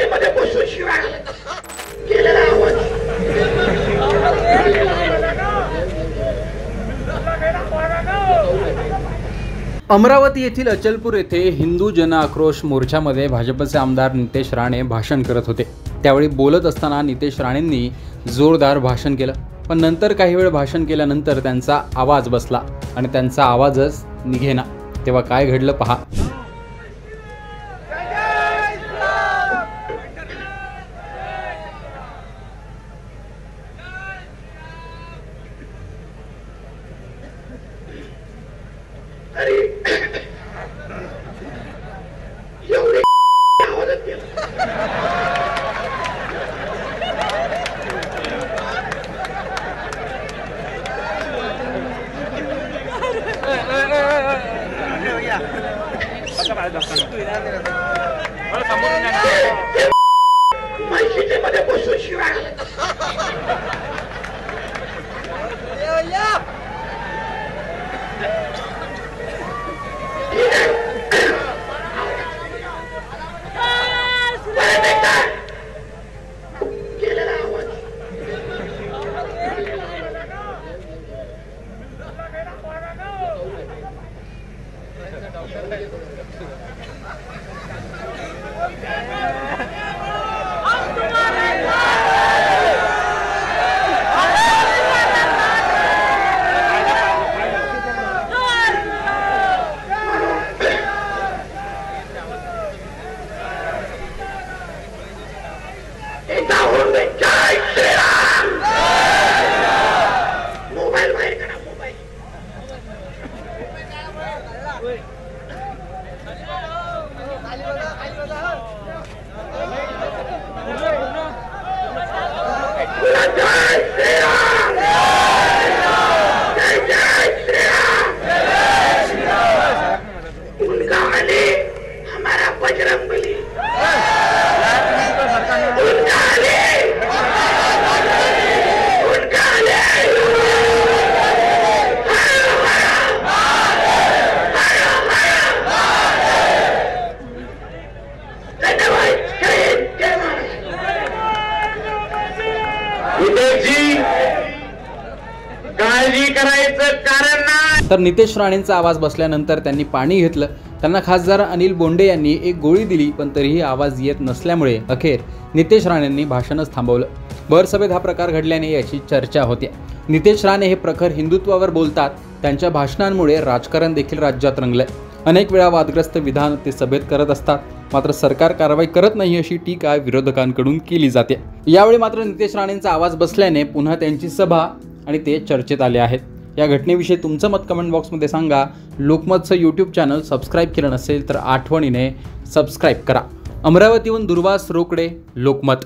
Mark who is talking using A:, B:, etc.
A: मध्ये बसून शिवाय गेलेला आवाज
B: अमरावती येथील अचलपूर येथे हिंदू जन आक्रोश मोर्चामध्ये भाजपचे आमदार नितेश राणे भाषण करत होते। त्यावेळी बोलत असताना नितेश राणेंनी जोरदार भाषण केलं, पण नंतर काही वेळ भाषण केल्यानंतर त्यांचा आवाज बसला आणि त्यांचा आवाजच निघेना। तेव्हा काय घडलं पहा।
A: मध्ये बसून शिवाय गेलेला आवाज मोबाईल बाहेर करा, मोबाईल उनका आने हमारा बजरंगबली, उनका आने काळजी करायचं कारण नाही।
B: तर नितेश राणेंचा आवाज बसल्यानंतर त्यांनी पाणी घेतलं। त्यांना खासदार अनिल बोंडे यांनी एक गोळी दिली, पण तरीही आवाज येत नसल्यामुळे अखेर नितेश राणेंनी भाषणच थांबवलं। भर सभेत हा प्रकार घडल्याने याची चर्चा होते। नितेश राणे हे प्रखर हिंदुत्वावर बोलतात। त्यांच्या भाषणांमुळे राजकारण देखील राज्यात रंगलंय। अनेक वेळा वादग्रस्त विधान ते सभेत करत असतात, मात्र सरकार कारवाई करत नाही अशी टीका विरोधकांकडून केली जाते। यावेळी मात्र नितेश राणेंचा आवाज बसल्याने पुन्हा त्यांची सभा आणि ते चर्चेत आले आहेत। या घटनेविषयी तुमचं मत कमेंट बॉक्समध्ये सांगा। लोकमतचं यूट्यूब चॅनल सबस्क्राईब केलं नसेल तर आठवणीने सबस्क्राईब करा। अमरावतीहून दुर्वास रोकडे, लोकमत।